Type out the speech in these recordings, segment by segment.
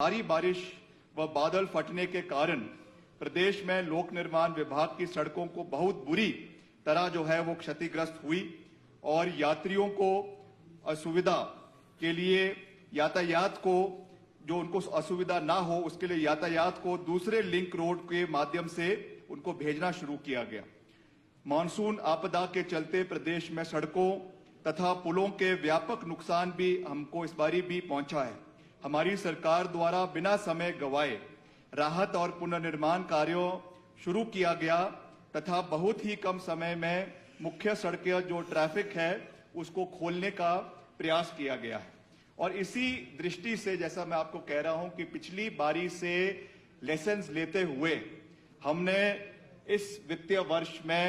भारी बारिश व बादल फटने के कारण प्रदेश में लोक निर्माण विभाग की सड़कों को बहुत बुरी तरह वो क्षतिग्रस्त हुई और यात्रियों को असुविधा के लिए यातायात को उनको असुविधा ना हो उसके लिए यातायात को दूसरे लिंक रोड के माध्यम से उनको भेजना शुरू किया गया। मानसून आपदा के चलते प्रदेश में सड़कों तथा पुलों के व्यापक नुकसान भी हमको इस बारी भी पहुंचा है। हमारी सरकार द्वारा बिना समय गवाए राहत और पुनर्निर्माण कार्यों शुरू किया गया तथा बहुत ही कम समय में मुख्य सड़कें जो ट्रैफिक है उसको खोलने का प्रयास किया गया है। और इसी दृष्टि से जैसा मैं आपको कह रहा हूं कि पिछली बारी से लेसन्स लेते हुए हमने इस वित्तीय वर्ष में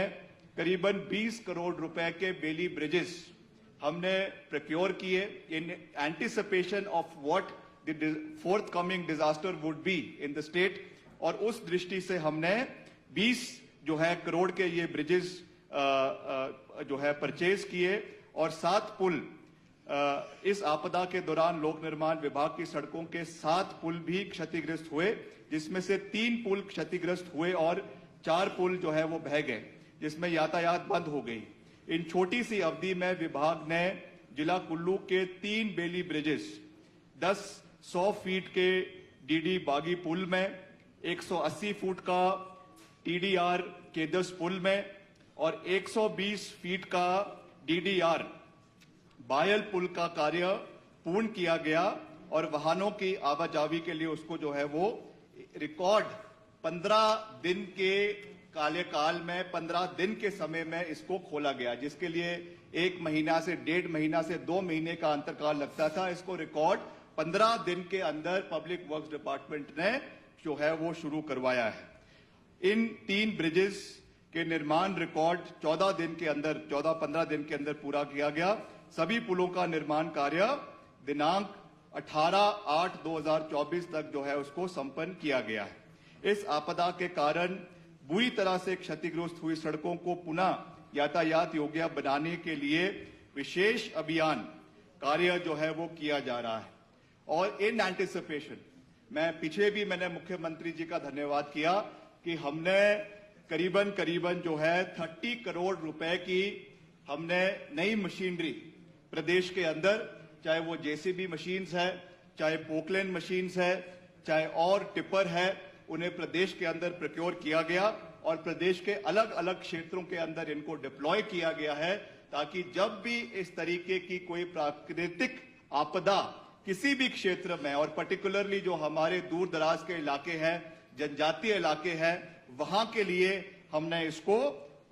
करीबन 20 करोड़ रुपए के बेली ब्रिजेस हमने प्रोक्योर किए in anticipation of what the forthcoming disaster would be in the state. और उस दृष्टि से हमने 20 करोड़ के ये ब्रिजेस परचेज किए और 7 पुल इस आपदा के दौरान लोक निर्माण विभाग की सड़कों के 7 पुल भी क्षतिग्रस्त हुए, जिसमें से 3 पुल क्षतिग्रस्त हुए और 4 पुल वो बह गए, जिसमें यातायात बंद हो गई। इन छोटी सी अवधि में विभाग ने जिला कुल्लू के 3 बेली ब्रिजेस 100 फीट के डीडी बागी पुल में, 180 फुट का टीडीआर केदस पुल में और 120 फीट का डीडीआर बायल पुल का कार्य पूर्ण किया गया और वाहनों की आवाजाही के लिए उसको वो रिकॉर्ड 15 दिन के कार्यकाल में 15 दिन के समय में इसको खोला गया, जिसके लिए 1 महीना से 1.5 महीना से 2 महीने का अंतरकाल लगता था। इसको रिकॉर्ड 15 दिन के अंदर पब्लिक वर्क्स डिपार्टमेंट ने वो शुरू करवाया है। इन 3 ब्रिजेस के निर्माण रिकॉर्ड 14-15 दिन के अंदर पूरा किया गया। सभी पुलों का निर्माण कार्य दिनांक 18/8/2024 तक उसको संपन्न किया गया है। इस आपदा के कारण बुरी तरह से क्षतिग्रस्त हुई सड़कों को पुनः यातायात योग्य बनाने के लिए विशेष अभियान कार्य वो किया जा रहा है। और इन एंटिसिपेशन मैंने मुख्यमंत्री जी का धन्यवाद किया कि हमने करीबन 30 करोड़ रुपए की हमने नई मशीनरी प्रदेश के अंदर, चाहे वो जेसीबी मशीन्स है, चाहे पोकलैंड मशीन्स है, चाहे और टिपर है, उन्हें प्रदेश के अंदर प्रोक्योर किया गया और प्रदेश के अलग अलग क्षेत्रों के अंदर इनको डिप्लॉय किया गया है, ताकि जब भी इस तरीके की कोई प्राकृतिक आपदा किसी भी क्षेत्र में, और पर्टिकुलरली जो हमारे दूर दराज के इलाके हैं, जनजातीय इलाके हैं, वहां के लिए हमने इसको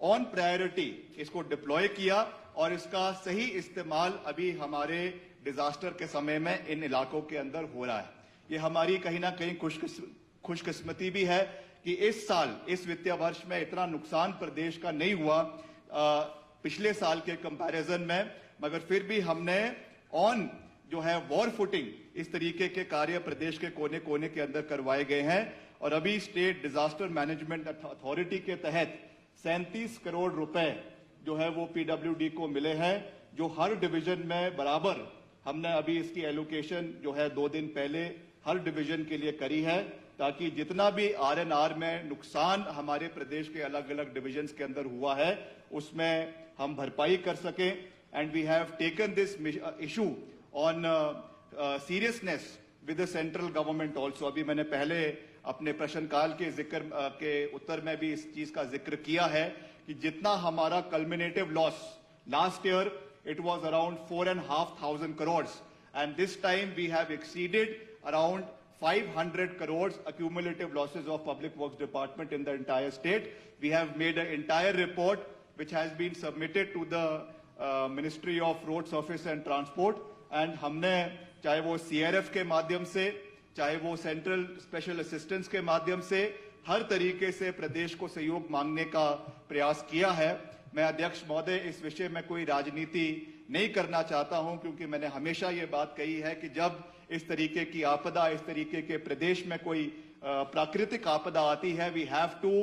ऑन प्रायोरिटी इसको डिप्लॉय किया और इसका सही इस्तेमाल अभी हमारे डिजास्टर के समय में इन इलाकों के अंदर हो रहा है। ये हमारी कहीं ना कहीं खुशकिस्मती भी है कि इस साल इस वित्तीय वर्ष में इतना नुकसान प्रदेश का नहीं हुआ पिछले साल के कंपैरिजन में, मगर फिर भी हमने ऑन वॉर फुटिंग इस तरीके के कार्य प्रदेश के कोने कोने के अंदर करवाए गए हैं। और अभी स्टेट डिजास्टर मैनेजमेंट अथॉरिटी के तहत 37 करोड़ रुपए वो पीडब्ल्यूडी को मिले हैं, जो हर डिवीजन में बराबर हमने अभी इसकी एलोकेशन 2 दिन पहले हर डिवीजन के लिए करी है, ताकि जितना भी आरएनआर में नुकसान हमारे प्रदेश के अलग अलग डिविजन्स के अंदर हुआ है उसमें हम भरपाई कर सकें। And we have taken this issue on seriousness with the central government also. अभी मैंने पहले अपने प्रश्नकाल के जिक्र के उत्तर में भी इस चीज का जिक्र किया है कि जितना हमारा cumulative loss last year it was around 4,500 crores and this time we have exceeded around 500 crores accumulative losses of Public Works Department in the entire state. We have made an entire report which has been submitted to the Ministry of Roads Office and Transport, and हमने चाहे वो CRF के माध्यम से, चाहे वो central special assistance के माध्यम से, हर तरीके से प्रदेश को सहयोग मांगने का प्रयास किया है। मैं अध्यक्ष महोदय इस विषय में कोई राजनीति नहीं करना चाहता हूं, क्योंकि मैंने हमेशा ये बात कही है कि जब इस तरीके की आपदा, इस तरीके के प्रदेश में कोई प्राकृतिक आपदा आती है, we have to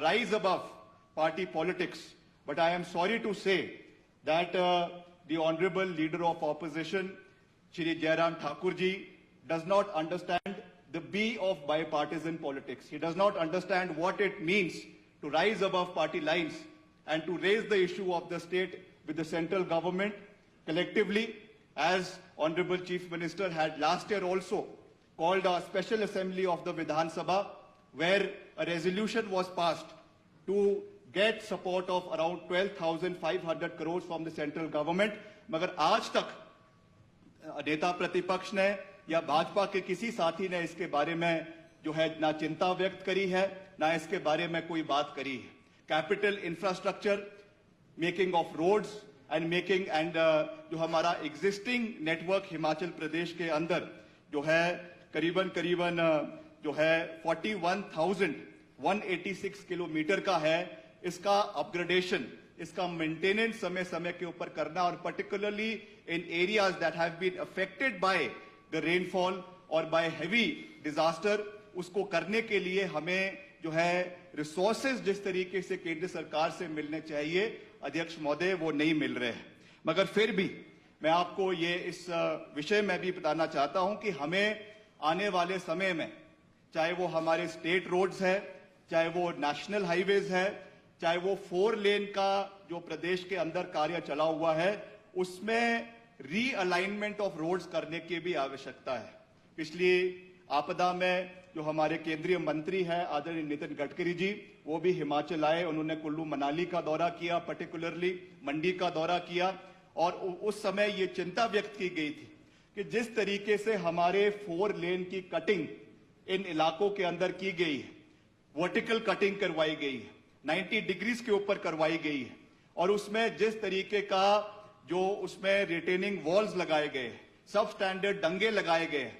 raise above party politics. But I am sorry to say that the honourable leader of opposition Shri Jairam Thakur ji does not understand the B of bipartisan politics. He does not understand what it means to rise above party lines and to raise the issue of the state with the central government collectively, as Honorable Chief Minister had last year also called a special assembly of the Vidhan Sabha, where a resolution was passed to get support of around 12,500 crores from the central government. मगर आज तक नेता प्रतिपक्ष ने या भाजपा के किसी साथी ने इसके बारे में जो है ना चिंता व्यक्त करी है, ना इसके बारे में कोई बात करी है. Capital infrastructure, making of roads and making and जो हमारा एग्जिस्टिंग नेटवर्क हिमाचल प्रदेश के अंदर जो है करीबन जो है 41,186 किलोमीटर का है, इसका अपग्रेडेशन, इसका मेंटेनेंस समय समय के ऊपर करना, और particularly in areas that have been affected by the rainfall और बाय हेवी डिजास्टर, उसको करने के लिए हमें जो है रिसोर्सेज जिस तरीके से केंद्र सरकार से मिलने चाहिए, अध्यक्ष महोदय, वो नहीं मिल रहे हैं. मगर फिर भी मैं आपको ये इस विषय में भी बताना चाहता हूं कि हमें आने वाले समय में, चाहे वो हमारे स्टेट रोड्स है, चाहे वो नेशनल हाईवेज है, चाहे वो 4 लेन का जो प्रदेश के अंदर कार्य चला हुआ है, उसमें रीअलाइनमेंट ऑफ रोड्स करने की भी आवश्यकता है. पिछली आपदा में जो हमारे केंद्रीय मंत्री हैं आदरणीय नितिन गडकरी जी, वो भी हिमाचल आए. उन्होंने कुल्लू मनाली का दौरा किया, पर्टिकुलरली मंडी का दौरा किया, और उस समय ये चिंता व्यक्त की गई थी कि जिस तरीके से हमारे 4 लेन की कटिंग इन इलाकों के अंदर की गई है, वर्टिकल कटिंग करवाई गई है, 90 डिग्रीज के ऊपर करवाई गई है, और उसमें जिस तरीके का जो उसमें रिटेनिंग वॉल्स लगाए गए, सब स्टैंडर्ड डंगे लगाए गए,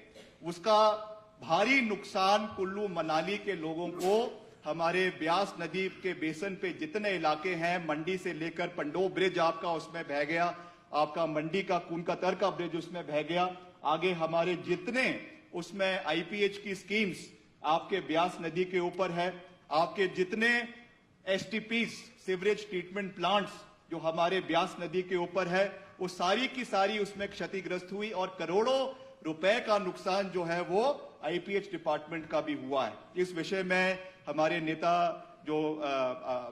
उसका भारी नुकसान कुल्लू मनाली के लोगों को, हमारे ब्यास नदी के बेसन पे जितने इलाके हैं, मंडी से लेकर पंडो ब्रिज आपका उसमें बह गया, आपका मंडी का कूनकतर का ब्रिज उसमें बह गया, आगे हमारे जितने उसमें आईपीएच की स्कीम्स आपके ब्यास नदी के ऊपर है, आपके जितने एसटीपीज सीवरेज ट्रीटमेंट प्लांट्स जो हमारे ब्यास नदी के ऊपर है, वो सारी की सारी उसमें क्षतिग्रस्त हुई, और करोड़ों रुपए का नुकसान जो है वो आईपीएच डिपार्टमेंट का भी हुआ है. इस विषय में हमारे नेता जो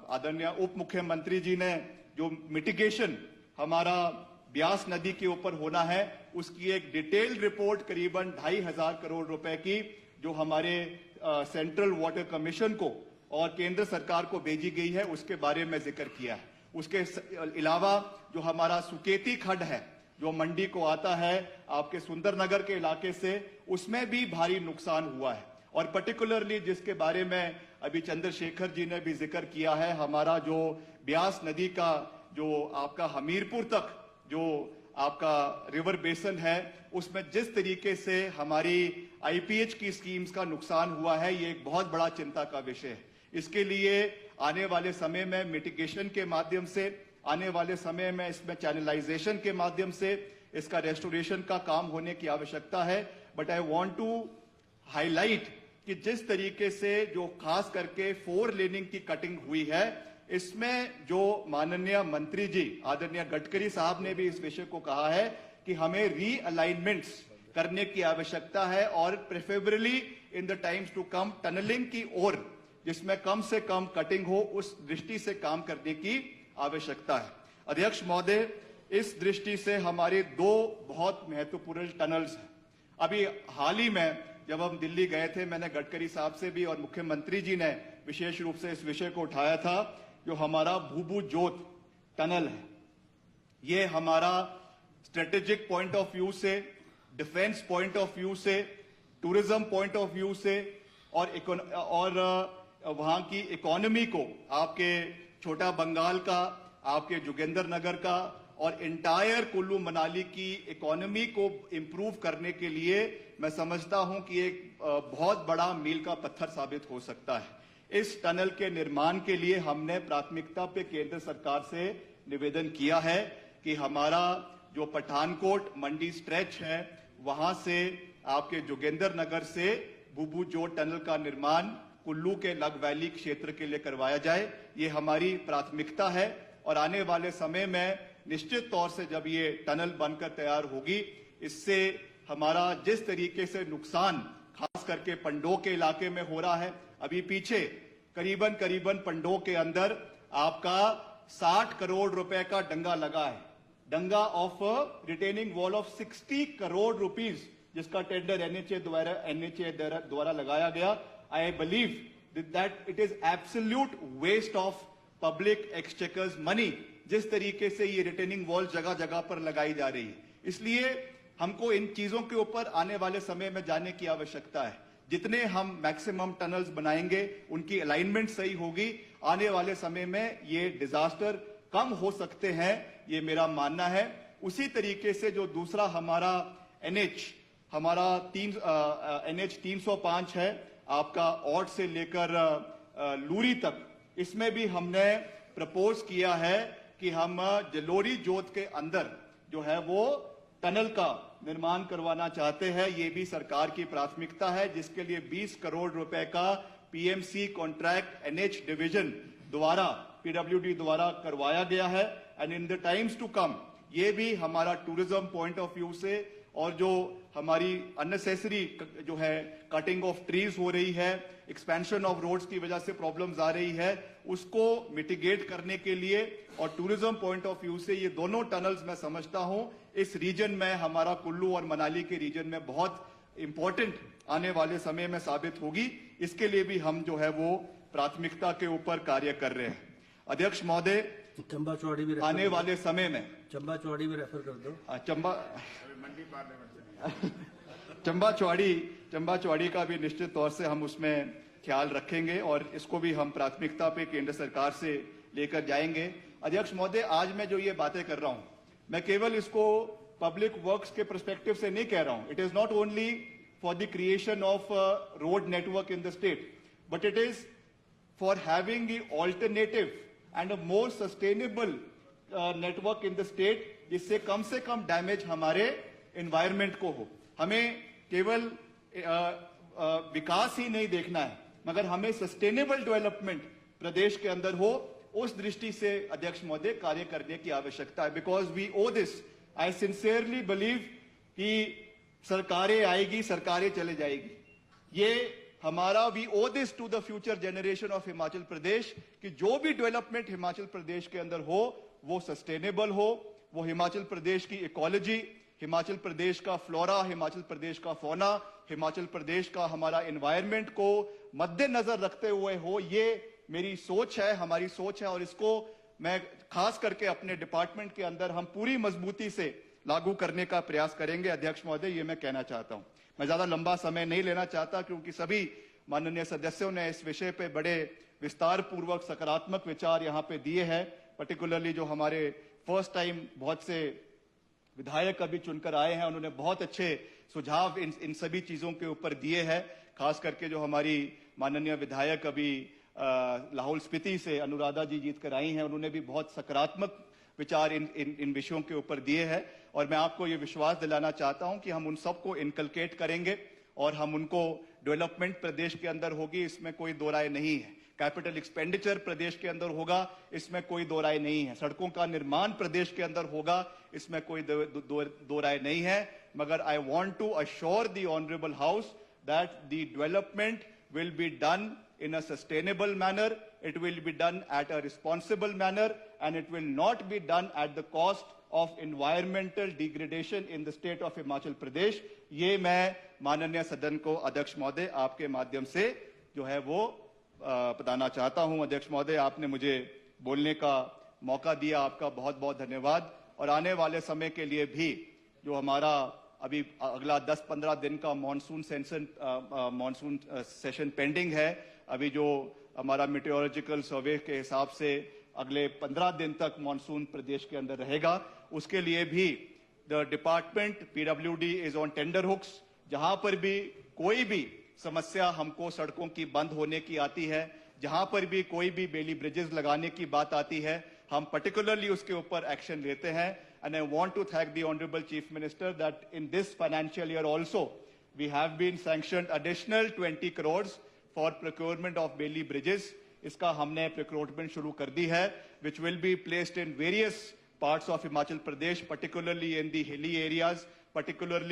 आदरणीय उप मुख्यमंत्री जी ने जो मिटिगेशन हमारा ब्यास नदी के ऊपर होना है, उसकी एक डिटेल्ड रिपोर्ट करीबन 2,500 करोड़ रुपए की जो हमारे सेंट्रल वाटर कमीशन को और केंद्र सरकार को भेजी गई है, उसके बारे में जिक्र किया है. उसके अलावा जो हमारा सुकेती खड्ड है जो मंडी को आता है आपके सुंदरनगर के इलाके से, उसमें भी भारी नुकसान हुआ है. और पर्टिकुलरली जिसके बारे में अभी चंद्रशेखर जी ने भी जिक्र किया है, हमारा जो ब्यास नदी का जो आपका हमीरपुर तक जो आपका रिवर बेसन है, उसमें जिस तरीके से हमारी आईपीएच की स्कीम्स का नुकसान हुआ है, ये एक बहुत बड़ा चिंता का विषय है. इसके लिए आने वाले समय में मिटिगेशन के माध्यम से, आने वाले समय में इसमें चैनलाइजेशन के माध्यम से इसका रेस्टोरेशन का काम होने की आवश्यकता है. But I want to highlight कि जिस तरीके से जो खास करके 4 लेनिंग की कटिंग हुई है, इसमें जो माननीय मंत्री जी आदरणीय गडकरी साहब ने भी इस विषय को कहा है कि हमें रीअलाइनमेंट्स करने की आवश्यकता है, और preferably in the times to come tunnelling की ओर, जिसमें कम से कम कटिंग हो, उस दृष्टि से काम करने की आवश्यकता है. अध्यक्ष महोदय, इस दृष्टि से हमारे 2 बहुत महत्वपूर्ण टनल्स हैं. अभी हाल ही में जब हम दिल्ली गए थे, मैंने गडकरी साहब से भी और मुख्यमंत्री जी ने विशेष रूप से इस विषय को उठाया था, जो हमारा भूभू जोत टनल है. ये हमारा स्ट्रेटेजिक पॉइंट ऑफ व्यू से, डिफेंस पॉइंट ऑफ व्यू से, टूरिज्म पॉइंट ऑफ व्यू से, और वहां की इकोनॉमी को, आपके छोटा बंगाल का, आपके जोगिंदर नगर का और इंटायर कुल्लू मनाली की इकोनॉमी को इंप्रूव करने के लिए मैं समझता हूं कि एक बहुत बड़ा मील का पत्थर साबित हो सकता है. इस टनल के निर्माण के लिए हमने प्राथमिकता पे केंद्र सरकार से निवेदन किया है कि हमारा जो पठानकोट मंडी स्ट्रेच है, वहां से आपके जोगिंदर नगर से भूभू जोत टनल का निर्माण कुल्लू के लग वैली क्षेत्र के लिए करवाया जाए. ये हमारी प्राथमिकता है, और आने वाले समय में निश्चित तौर से जब ये टनल बनकर तैयार होगी, इससे हमारा जिस तरीके से नुकसान खास करके पंडो के इलाके में हो रहा है, अभी पीछे करीबन पंडो के अंदर आपका 60 करोड़ रुपए का डंगा लगा है, danga of retaining wall of 60 crore rupees, जिसका टेंडर एनएचए द्वारा लगाया गया। I believe that it is absolute waste of public exchequer's money, जिस तरीके से ये रिटेनिंग वॉल जगह जगह पर लगाई जा रही है। इसलिए हमको इन चीजों के ऊपर आने वाले समय में जाने की आवश्यकता है। जितने हम मैक्सिमम टनल्स बनाएंगे, उनकी अलाइनमेंट सही होगी, आने वाले समय में ये डिजास्टर कम हो सकते हैं, ये मेरा मानना है। उसी तरीके से जो दूसरा हमारा एनएच 305 है, आपका औड से लेकर लूरी तक, इसमें भी हमने प्रपोज किया है कि हम जलोरी जोत के अंदर जो है वो टनल का निर्माण करवाना चाहते हैं। ये भी सरकार की प्राथमिकता है, जिसके लिए 20 करोड़ रुपए का पीएमसी कॉन्ट्रैक्ट एनएच डिवीजन द्वारा, पीडब्ल्यूडी द्वारा करवाया गया है। And in the times to come ये भी हमारा टूरिज्म पॉइंट ऑफ व्यू से, और जो हमारी अननेसेसरी जो है कटिंग ऑफ ट्रीज हो रही है, एक्सपेंशन ऑफ रोड्स की वजह से प्रॉब्लम्स आ रही है, उसको मिटिगेट करने के लिए और टूरिज्म पॉइंट ऑफ व्यू से ये दोनों टनल्स मैं समझता हूं इस रीजन में, हमारा कुल्लू और मनाली के रीजन में बहुत इंपॉर्टेंट आने वाले समय में साबित होगी। इसके लिए भी हम जो है वो प्राथमिकता के ऊपर कार्य कर रहे हैं। अध्यक्ष महोदय, चंबा चौड़ी भी आने वाले समय में चंबा चौड़ी भी रेफर कर दो। चंबा चौड़ी का भी निश्चित तौर से हम उसमें ख्याल रखेंगे और इसको भी हम प्राथमिकता पे केंद्र सरकार से लेकर जाएंगे। अध्यक्ष महोदय, आज मैं जो ये बातें कर रहा हूं, मैं केवल इसको पब्लिक वर्क्स के पर्सपेक्टिव से नहीं कह रहा हूं। It is not only for the creation of road network in the state, but it is for having the alternative and a more sustainable network in the state, जिससे कम से कम damage हमारे environment को हो। हमें केवल विकास ही नहीं देखना है, मगर हमें सस्टेनेबल डेवलपमेंट प्रदेश के अंदर हो, उस दृष्टि से अध्यक्ष महोदय कार्य करने की आवश्यकता है। Because we owe this, I sincerely believe कि सरकारें आएगी, सरकारें चले जाएगी, ये हमारा we owe this to the future generation of Himachal Pradesh कि जो भी डेवलपमेंट हिमाचल प्रदेश के अंदर हो वो सस्टेनेबल हो, वो हिमाचल प्रदेश की इकोलॉजी, हिमाचल प्रदेश का फ्लोरा, हिमाचल प्रदेश का फौना, हिमाचल प्रदेश का हमारा एनवायरनमेंट को मद्देनजर रखते हुए हो। ये मेरी सोच है, हमारी सोच है, और इसको मैं खास करके अपने डिपार्टमेंट के अंदर हम पूरी मजबूती से लागू करने का प्रयास करेंगे। अध्यक्ष महोदय, ये मैं कहना चाहता हूं। मैं ज्यादा लंबा समय नहीं लेना चाहता, क्योंकि सभी माननीय सदस्यों ने इस विषय पे बड़े विस्तार पूर्वक सकारात्मक विचार यहाँ पे दिए हैं। पर्टिकुलरली जो हमारे फर्स्ट टाइम बहुत से विधायक अभी चुनकर आए हैं, उन्होंने बहुत अच्छे सुझाव इन सभी चीजों के ऊपर दिए हैं। खास करके जो हमारी माननीय विधायक अभी लाहौल स्पीति से अनुराधा जी जीत कर आई हैं, उन्होंने भी बहुत सकारात्मक विचार इन विषयों के ऊपर दिए हैं। और मैं आपको ये विश्वास दिलाना चाहता हूं कि हम उन सबको इनकलकेट करेंगे और हम उनको डेवलपमेंट प्रदेश के अंदर होगी, इसमें कोई दो राय नहीं है। कैपिटल एक्सपेंडिचर प्रदेश के अंदर होगा, इसमें कोई दो राय नहीं है। सड़कों का निर्माण प्रदेश के अंदर होगा, इसमें कोई दो राय नहीं है। मगर I want to assure the honourable house that the development will be done in a sustainable manner, it will be done at a responsible manner, and it will not be done at the cost of environmental degradation in the state of Himachal Pradesh। ये मैं माननीय सदन को अध्यक्ष महोदय आपके माध्यम से जो है वो बताना चाहता हूं। अध्यक्ष महोदय, आपने मुझे बोलने का मौका दिया, आपका बहुत बहुत धन्यवाद। और आने वाले समय के लिए भी जो हमारा अभी अगला 10-15 दिन का मॉनसून सेशन पेंडिंग है, अभी जो हमारा मीटियोलॉजिकल सर्वे के हिसाब से अगले 15 दिन तक मॉनसून प्रदेश के अंदर रहेगा, उसके लिए भी the department PWD is on tender hooks. जहां पर भी कोई भी समस्या हमको सड़कों की बंद होने की आती है, जहां पर भी कोई भी बेली ब्रिजेस लगाने की बात आती है, हम पर्टिकुलरली उसके ऊपर एक्शन लेते हैं। And I want to thank the Honorable Chief Minister that in this financial year also, we have been sanctioned additional 20 crores for procurement of Bailey bridges. इसका हमने procurement शुरू कर दी है, which will be placed in various parts of Himachal Pradesh, particularly in the hilly areas, particularly